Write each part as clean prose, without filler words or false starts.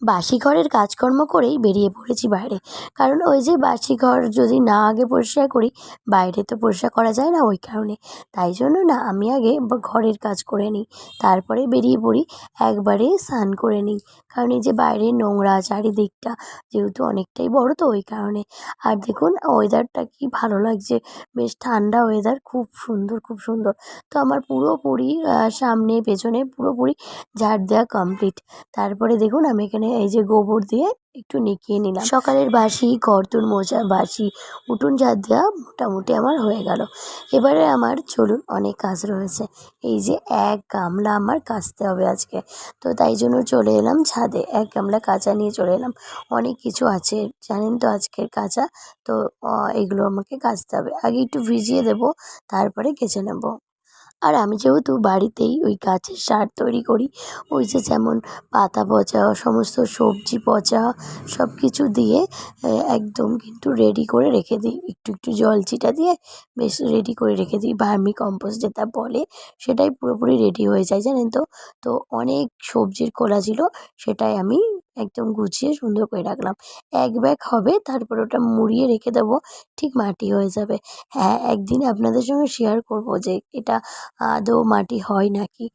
বাসি ঘরের কাজকর্ম করেই বেরিয়ে পড়েছি বাইরে। কারণ ওই যে বাসি ঘর যদি না আগে পরিষ্কার করি, বাইরে তো পরিষ্কার করা যায় না, ওই কারণে। তাই জন্য না আমি আগে ঘরের কাজ করে নিই, তারপরে বেরিয়ে পড়ি। একবারে স্নান করে নিই, কারণ এই যে বাইরে নোংরা চারিদিকটা, যেহেতু অনেকটাই বড় তো ওই কারণে। আর দেখুন ওয়েদারটা কি ভালো লাগছে, বেশ ঠান্ডা ওয়েদার, খুব সুন্দর খুব সুন্দর। তো আমার পুরোপুরি সামনে পেছনে পুরোপুরি ঝাড় দেওয়া কমপ্লিট। তারপরে দেখুন আমি এখানে এই যে গোবর দিয়ে একটু নিকিয়ে নিলাম। সকালের বাসি ঘরদোর মোছা, বাসি উঠোন ঝাড় দেওয়া মোটামুটি আমার হয়ে গেল। এবারে আমার চলুন অনেক কাজ রয়েছে। এই যে এক গামলা আমার কাচতে হবে আজকে, তো তাই জন্য চলে এলাম ছাদে, এক গামলা কাঁচা নিয়ে চলে এলাম। অনেক কিছু আছে জানেন তো আজকের কাঁচা, তো এগুলো আমাকে কাচতে হবে। আগে একটু ভিজিয়ে দেবো, তারপরে কেচে নেব। আর আমি যেহেতু বাড়িতেই ওই গাছের সার তৈরি করি, ওই যে যেমন পাতা পচা, সমস্ত সবজি পচা, সব কিছু দিয়ে একদম কিন্তু রেডি করে রেখে দিই। একটু একটু জল ছিটা দিয়ে বেশ রেডি করে রেখে দিই। ভার্মি কম্পোস্ট যেটা বলে, সেটাই পুরোপুরি রেডি হয়ে যায় জানেন তো। তো অনেক সবজির খোলা ছিল, সেটাই আমি একদম গুছিয়ে সুন্দর করে রাখলাম। এক ব্যাগ হবে, তারপর ওটা মুড়িয়ে রেখে দেবো, ঠিক মাটি হয়ে যাবে। হ্যাঁ, একদিন আপনাদের সঙ্গে শেয়ার করব যে এটা আদৌ মাটি হয় নাকি।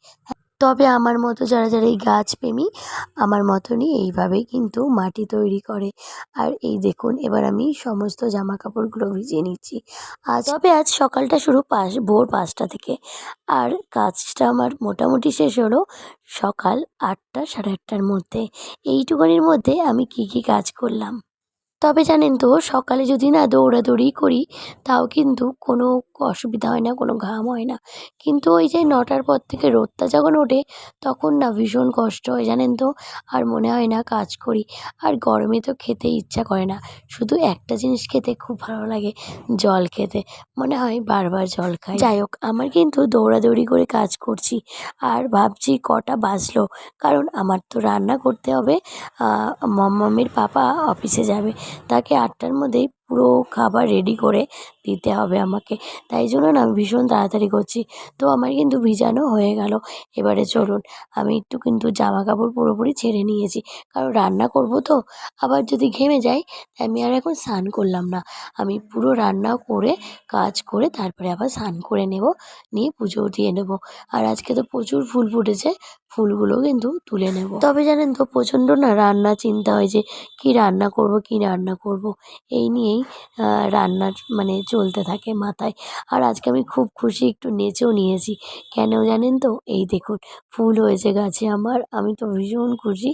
তবে আমার মতো যারা যারা এই গাছপ্রেমী, আমার মতনই এইভাবেই কিন্তু মাটি তৈরি করে। আর এই দেখুন এবার আমি সমস্ত জামা কাপড়গুলো ভিজিয়ে নিচ্ছি। আজ সকালটা শুরু ভোর 5টা থেকে। আর কাজটা আমার মোটামুটি শেষ হলো সকাল 8টা সাড়ে 8টার মধ্যে। এইটুকুনির মধ্যে আমি কি কি কাজ করলাম। তবে জানেন তো সকালে যদি না দৌড়াদৌড়ি করি, তাও কিন্তু কোনো অসুবিধা হয় না, কোনো ঘাম হয় না। কিন্তু ওই যে 9টার পর থেকে রোদটা যখন ওঠে, তখন না ভীষণ কষ্ট হয় জানেন তো। আর মনে হয় না কাজ করি। আর গরমে তো খেতে ইচ্ছা করে না, শুধু একটা জিনিস খেতে খুব ভালো লাগে, জল খেতে। মনে হয় বারবার জল খাই। যাই হোক, আমার কিন্তু দৌড়াদৌড়ি করে কাজ করছি। আর ভাবছি কটা বাজলো, কারণ আমার তো রান্না করতে হবে। মম্মমের পাপা অফিসে যাবে, তাকে 8টার মধ্যেই পুরো খাবার রেডি করে দিতে হবে আমাকে। তাই জন্য না আমি ভীষণ তাড়াতাড়ি করছি। তো আমার কিন্তু ভিজানো হয়ে গেল। এবারে চলুন, আমি একটু কিন্তু জামা কাপড় পুরোপুরি ছেড়ে নিয়েছি, কারণ রান্না করব তো। আবার যদি ঘেমে যাই, আমি আর এখন স্নান করলাম না। আমি পুরো রান্না করে কাজ করে তারপরে আবার স্নান করে নেব, নিয়ে পুজো দিয়ে নেব। আর আজকে তো প্রচুর ফুল ফুটেছে, ফুলগুলোও কিন্তু তুলে নেব। তবে জানেন তো প্রচণ্ড না রান্না চিন্তা হয় যে কী রান্না করব কী রান্না করব, এই নিয়েই রান্নার মানে চলতে থাকে মাথায়। আর আজকে আমি খুব খুশি, একটু নেচেও নিয়েছি। কেন জানেন তো? এই দেখুন ফুল হয়েছে গাছে আমার, আমি তো ভীষণ খুশি।